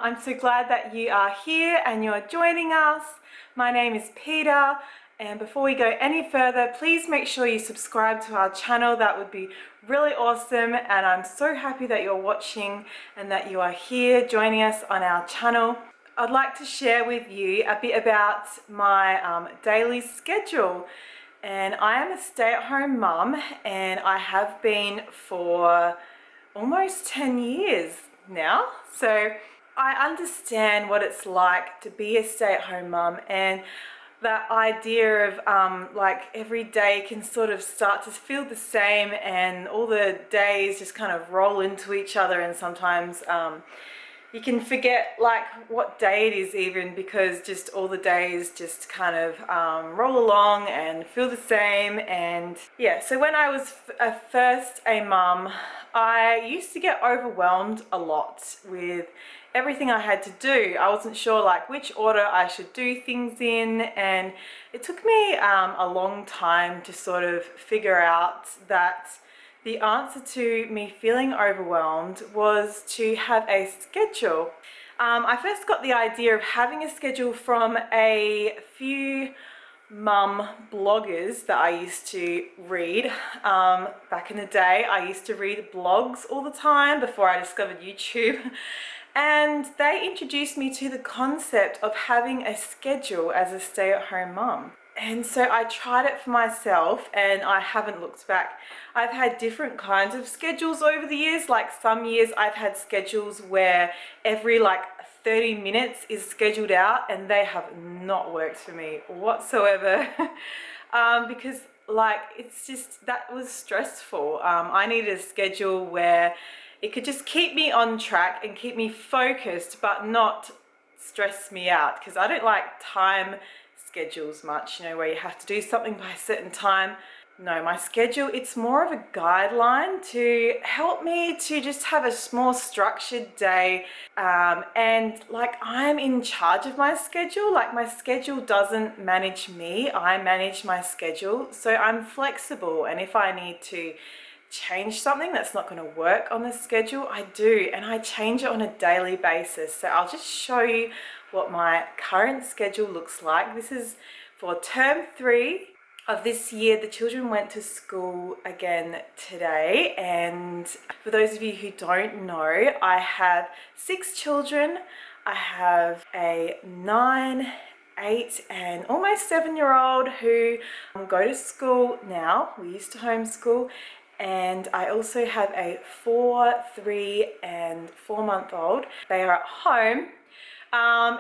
I'm so glad that you are here and you're joining us. My name is Peta, and before we go any further, please make sure you subscribe to our channel. That would be really awesome, and I'm so happy that you're watching and that you are here joining us on our channel. I'd like to share with you a bit about my daily schedule. And I am a stay-at-home mum, and I have been for almost 10 years now. So I understand what it's like to be a stay-at-home mum, and that idea of like every day can sort of start to feel the same, and all the days just kind of roll into each other, and sometimes you can forget like what day it is even, because just all the days just kind of roll along and feel the same. And yeah, so when I was first a mum, I used to get overwhelmed a lot with everything I had to do. I wasn't sure like which order I should do things in, and it took me a long time to sort of figure out that the answer to me feeling overwhelmed was to have a schedule. I first got the idea of having a schedule from a few mum bloggers that I used to read. Back in the day, I used to read blogs all the time before I discovered YouTube. And they introduced me to the concept of having a schedule as a stay-at-home mum. And so I tried it for myself, and I haven't looked back. I've had different kinds of schedules over the years. Like some years I've had schedules where every like 30 minutes is scheduled out, and they have not worked for me whatsoever. Because like it's just, that was stressful. I needed a schedule where it could just keep me on track and keep me focused, but not stress me out, because I don't like time schedules much, you know, where you have to do something by a certain time. No, my schedule, it's more of a guideline to help me to just have a more structured day. And like I'm in charge of my schedule. Like my schedule doesn't manage me, I manage my schedule. So I'm flexible, and if I need to change something that's not going to work on the schedule, I do, and I change it on a daily basis. So I'll just show you what my current schedule looks like. This is for term 3 of this year. The children went to school again today, and for those of you who don't know, I have 6 children. I have a 9, 8 and almost 7-year-old who go to school now. We used to homeschool. And I also have a 4, 3 and 4-month-old. They are at home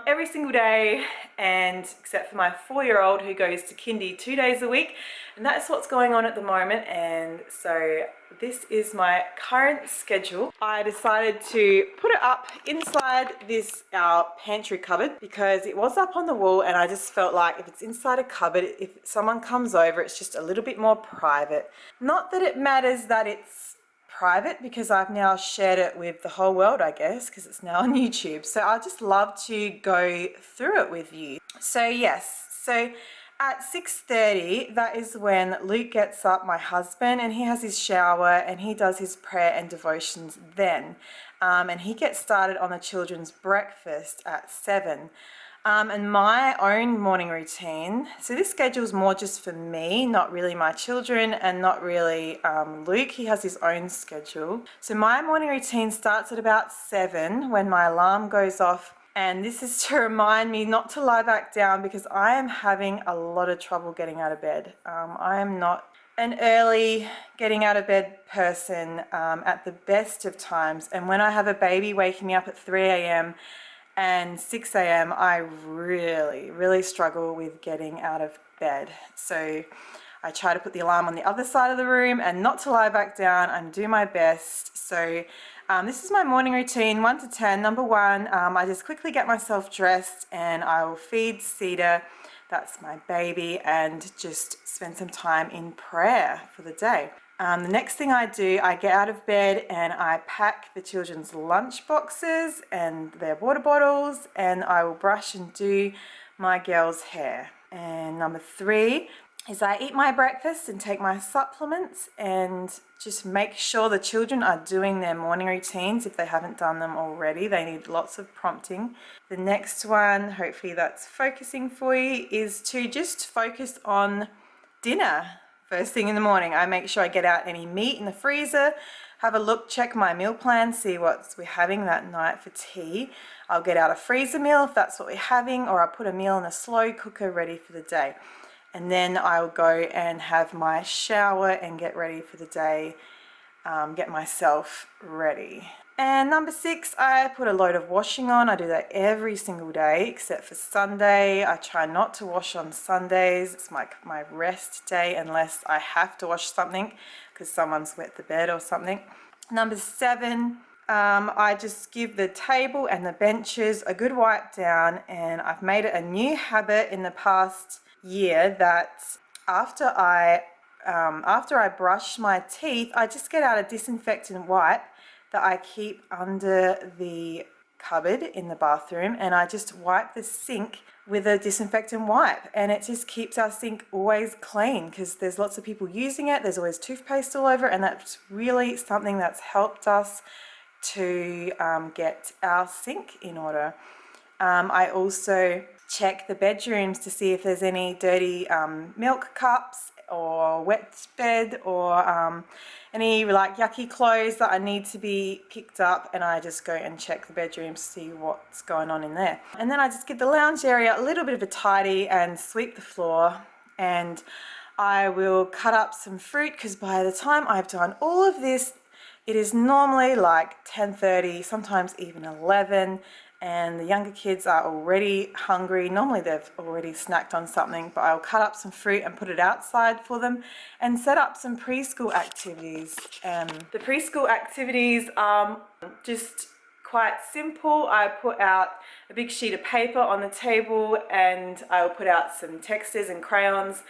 every single day, and except for my 4-year-old who goes to kindy 2 days a week, and that's what's going on at the moment. And so this is my current schedule. I decided to put it up inside this our pantry cupboard because it was up on the wall, and I just felt like if it's inside a cupboard, if someone comes over, it's just a little bit more private. Not that it matters that it's private, because I've now shared it with the whole world, I guess, because it's now on YouTube. So I just love to go through it with you. So yes, so at 6:30, that is when Luke gets up, my husband, and he has his shower and he does his prayer and devotions then. And he gets started on the children's breakfast at 7. And my own morning routine, so this schedule is more just for me, not really my children, and not really Luke. He has his own schedule. So my morning routine starts at about 7 when my alarm goes off, and this is to remind me not to lie back down, because I am having a lot of trouble getting out of bed. I am not an early getting out of bed person at the best of times, and when I have a baby waking me up at 3 a.m. and 6 a.m. I really struggle with getting out of bed. So I try to put the alarm on the other side of the room and not to lie back down and do my best. So this is my morning routine, 1 to 10. Number 1, I just quickly get myself dressed and I will feed Cedar, that's my baby, and just spend some time in prayer for the day. The next thing I do, I get out of bed and I pack the children's lunch boxes and their water bottles, and I will brush and do my girls' hair. And number 3, is I eat my breakfast and take my supplements and just make sure the children are doing their morning routines if they haven't done them already. They need lots of prompting. The next one, hopefully that's focusing for you, is to just focus on dinner. First thing in the morning, I make sure I get out any meat in the freezer, have a look, check my meal plan, see what we're having that night for tea. I'll get out a freezer meal if that's what we're having, or I'll put a meal in a slow cooker ready for the day. And then I'll go and have my shower and get ready for the day, get myself ready. And number 6, I put a load of washing on. I do that every single day except for Sunday. I try not to wash on Sundays. It's my rest day unless I have to wash something because someone's wet the bed or something. Number 7, I just give the table and the benches a good wipe down, and I've made it a new habit in the past year that after I brush my teeth, I just get out a disinfectant wipe that I keep under the cupboard in the bathroom, and I just wipe the sink with a disinfectant wipe, and it just keeps our sink always clean because there's lots of people using it. There's always toothpaste all over, and that's really something that's helped us to get our sink in order. I also check the bedrooms to see if there's any dirty milk cups or wet bed or any like yucky clothes that I need to be picked up, and I just go and check the bedrooms to see what's going on in there. And then I just give the lounge area a little bit of a tidy and sweep the floor, and I will cut up some fruit because by the time I've done all of this, it is normally like 10:30, sometimes even 11, and the younger kids are already hungry. Normally they've already snacked on something, but I'll cut up some fruit and put it outside for them and set up some preschool activities. The preschool activities are just quite simple. I put out a big sheet of paper on the table, and I'll put out some texters and crayons,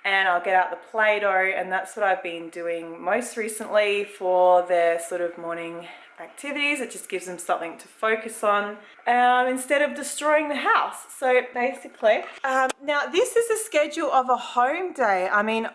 and I'll get out the Play-Doh, and that's what I've been doing most recently for their sort of morning activities. It just gives them something to focus on instead of destroying the house. So basically, now this is a schedule of a home day. I mean,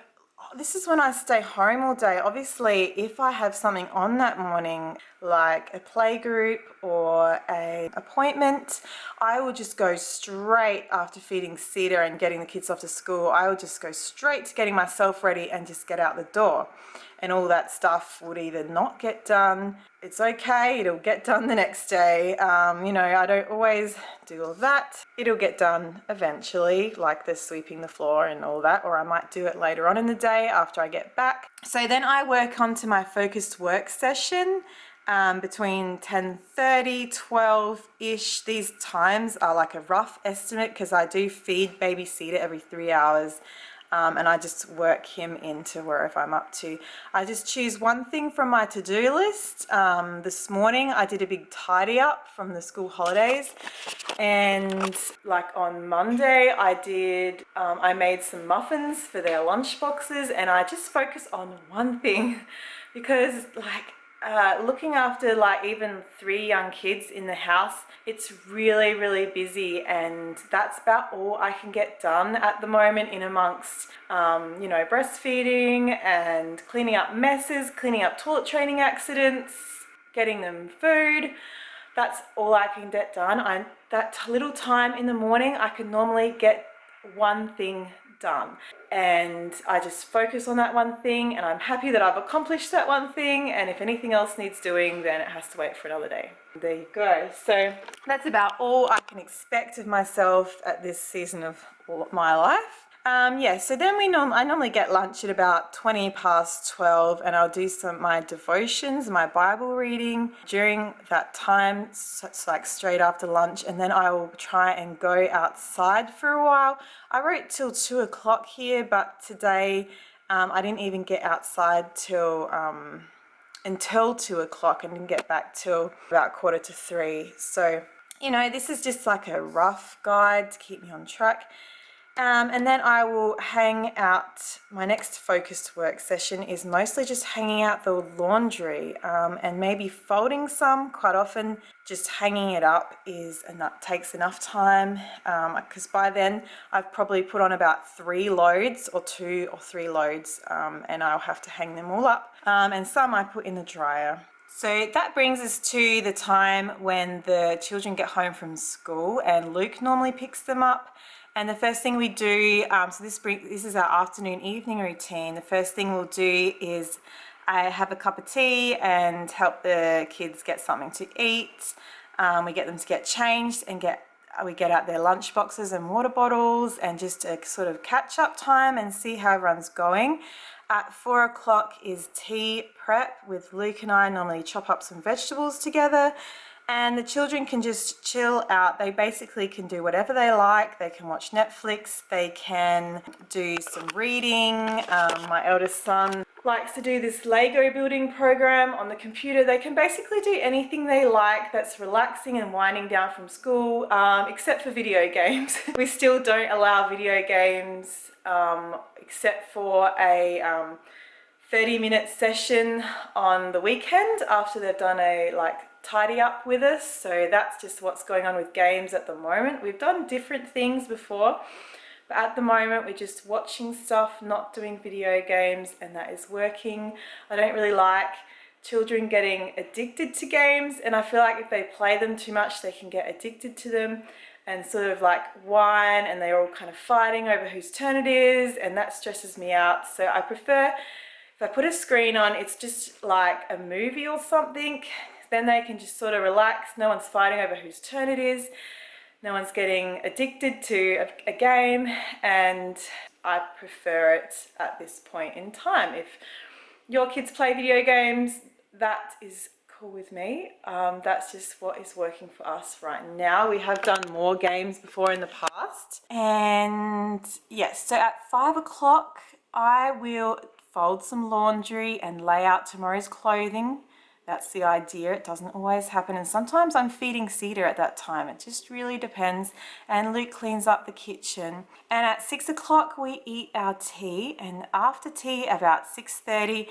this is when I stay home all day. Obviously, if I have something on that morning, like a play group or an appointment, I will just go straight after feeding Cedar and getting the kids off to school. I will just go straight to getting myself ready and just get out the door. And all that stuff would either not get done. It's okay, it'll get done the next day. You know, I don't always do all that. It'll get done eventually, like the sweeping the floor and all that, or I might do it later on in the day after I get back. So then I work onto my focused work session between 10:30, 12-ish. These times are like a rough estimate because I do feed baby Cedar every 3 hours. And I just work him into wherever I'm up to. I just choose one thing from my to-do list. This morning I did a big tidy up from the school holidays, and like on Monday I made some muffins for their lunch boxes, and I just focus on one thing because like looking after like even 3 young kids in the house, it's really busy, and that's about all I can get done at the moment in amongst you know, breastfeeding and cleaning up messes, cleaning up toilet training accidents, getting them food. That's all I can get done. That little time in the morning I can normally get one thing done, and I just focus on that one thing, and I'm happy that I've accomplished that one thing, and if anything else needs doing, then it has to wait for another day. There you go. So that's about all I can expect of myself at this season of my life. Yeah, so then I normally get lunch at about 20 past 12, and I'll do my devotions, my Bible reading during that time. So it's like straight after lunch, and then I will try and go outside for a while. I wrote till 2 o'clock here, but today I didn't even get outside until 2 o'clock, and didn't get back till about 2:45. So, you know, this is just like a rough guide to keep me on track. And then I will hang out. My next focused work session is mostly just hanging out the laundry and maybe folding some. Quite often just hanging it up takes enough time, because by then I've probably put on about 3 loads or 2 or 3 loads, and I'll have to hang them all up, and some I put in the dryer. So that brings us to the time when the children get home from school and Luke normally picks them up. And the first thing we do, so this is our afternoon evening routine. The first thing we'll do is I have a cup of tea and help the kids get something to eat. We get them to get changed and we get out their lunch boxes and water bottles and just a sort of catch up time and see how everyone's going. At 4 o'clock is tea prep with Luke and I normally chop up some vegetables together. And the children can just chill out. They basically can do whatever they like. They can watch Netflix, they can do some reading. My eldest son likes to do this Lego building program on the computer. They can basically do anything they like that's relaxing and winding down from school, except for video games. We still don't allow video games except for a 30-minute session on the weekend after they've done a tidy up with us. So that's just what's going on with games at the moment. We've done different things before, but at the moment we're just watching stuff, not doing video games, and that is working. I don't really like children getting addicted to games, and I feel like if they play them too much they can get addicted to them and sort of whine, and they're all kind of fighting over whose turn it is, and that stresses me out. So I prefer if I put a screen on, it's just like a movie or something. Then they can just sort of relax. No one's fighting over whose turn it is. No one's getting addicted to a game, and I prefer it at this point in time. If your kids play video games, that is cool with me. That's just what is working for us right now. We have done more games before in the past. And yes, so at 5 o'clock, I will fold some laundry and lay out tomorrow's clothing. That's the idea. It doesn't always happen, and sometimes I'm feeding Cedar at that time. It just really depends. And Luke cleans up the kitchen. And at 6 o'clock we eat our tea, and after tea about 6:30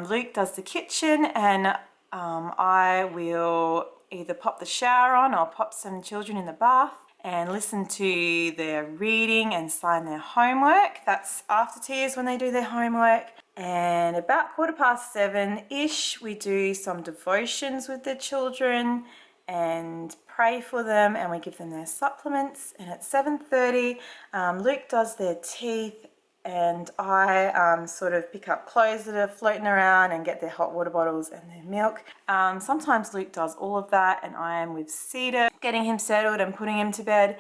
Luke does the kitchen, and I will either pop the shower on or pop some children in the bath and listen to their reading and sign their homework. That's after tea is when they do their homework. And about 7:15-ish, we do some devotions with the children and pray for them, and we give them their supplements. And at 7:30, Luke does their teeth, and I sort of pick up clothes that are floating around and get their hot water bottles and their milk. Sometimes Luke does all of that, and I am with Cedar, getting him settled and putting him to bed.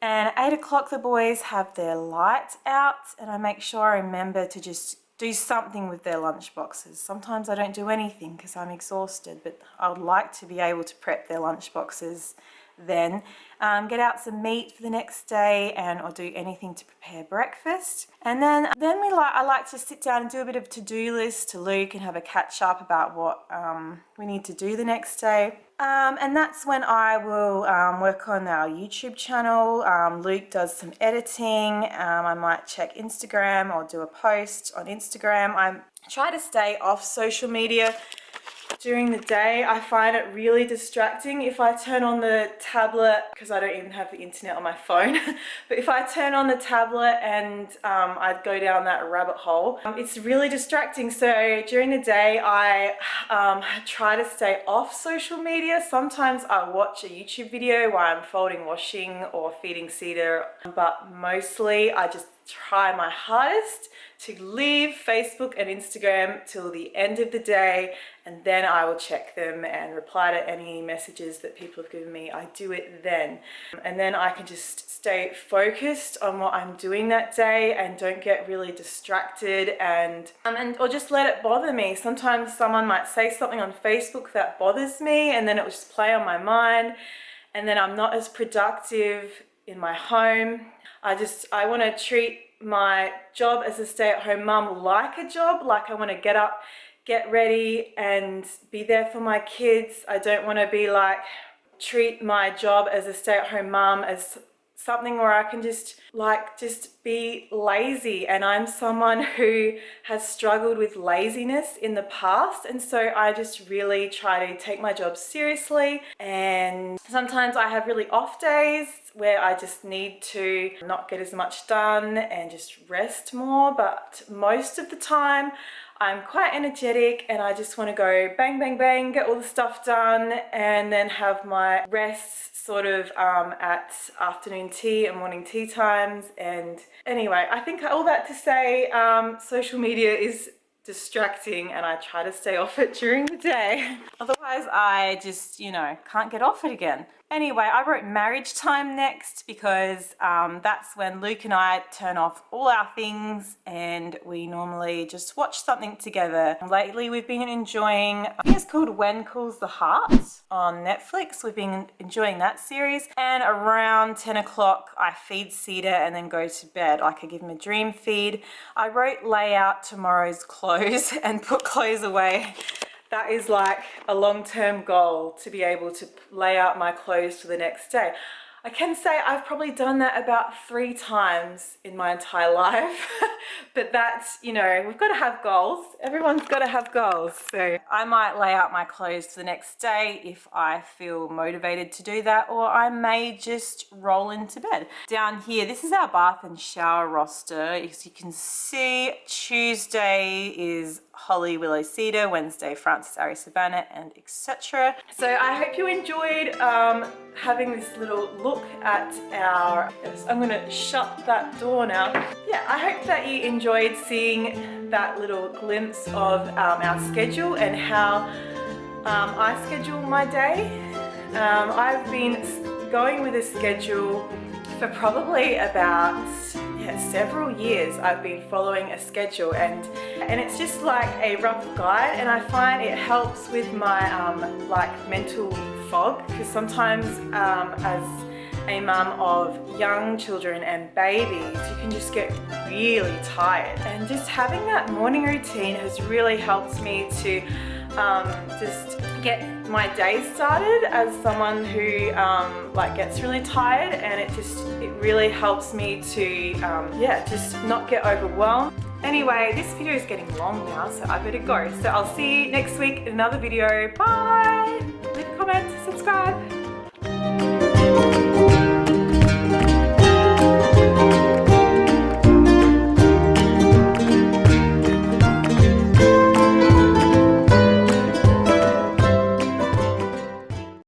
And at 8 o'clock, the boys have their light out, and I make sure I remember to just do something with their lunch boxes. Sometimes I don't do anything because I'm exhausted, but I would like to be able to prep their lunch boxes then. Get out some meat for the next day, or do anything to prepare breakfast. And then I like to sit down and do a bit of to-do list to Luke and have a catch up about what we need to do the next day. And that's when I will work on our YouTube channel. Luke does some editing. I might check Instagram or do a post on Instagram. I try to stay off social media during the day. I find it really distracting if I turn on the tablet, because I don't even have the internet on my phone. But if I turn on the tablet and I go down that rabbit hole, it's really distracting. So during the day I try to stay off social media. Sometimes I watch a YouTube video while I'm folding, washing, or feeding Cedar, but mostly I just try my hardest to leave Facebook and Instagram till the end of the day, and then I will check them and reply to any messages that people have given me. I do it then, and then I can just stay focused on what I'm doing that day and don't get really distracted and or just let it bother me. Sometimes someone might say something on Facebook that bothers me, and then it will just play on my mind, and then I'm not as productive in my home. I want to treat my job as a stay-at-home mum like a job. Like, I want to get up, get ready, and be there for my kids. I don't want to be treat my job as a stay-at-home mum as something where I can just be lazy, and I'm someone who has struggled with laziness in the past, and so I just really try to take my job seriously. And sometimes I have really off days where I just need to not get as much done and just rest more, but most of the time I'm quite energetic and I just want to go bang, bang, bang, get all the stuff done, and then have my rest sort of at afternoon tea and morning tea times. And anyway, I think all that to say, social media is distracting and I try to stay off it during the day. Otherwise I just, you know, can't get off it again. Anyway, I wrote marriage time next because that's when Luke and I turn off all our things and we normally just watch something together. Lately we've been enjoying, I think it's called When Cools the Heart on Netflix. We've been enjoying that series, and around 10 o'clock I feed Cedar and then go to bed. Like, I give him a dream feed. I wrote lay out tomorrow's clothes and put clothes away. That is like a long-term goal, to be able to lay out my clothes for the next day. I can say I've probably done that about 3 times in my entire life. But that's, you know, we've got to have goals. Everyone's got to have goals. So I might lay out my clothes for the next day if I feel motivated to do that, or I may just roll into bed. Down here, this is our bath and shower roster. As you can see, Tuesday is Holly, Willow, Cedar, Wednesday, Francis, Ari, Savannah, and etc. So I hope you enjoyed having this little look at our, I'm gonna shut that door now. Yeah, I hope that you enjoyed seeing that little glimpse of our schedule and how I schedule my day. I've been going with a schedule for probably about several years. I've been following a schedule, and it's just like a rough guide, and I find it helps with my like mental fog, because sometimes as a mum of young children and babies, you can just get really tired, and just having that morning routine has really helped me to just get my day started as someone who like gets really tired, and it really helps me to just not get overwhelmed. Anyway, this video is getting long now, so I better go. So I'll see you next week in another video. Bye! Leave a comment, subscribe.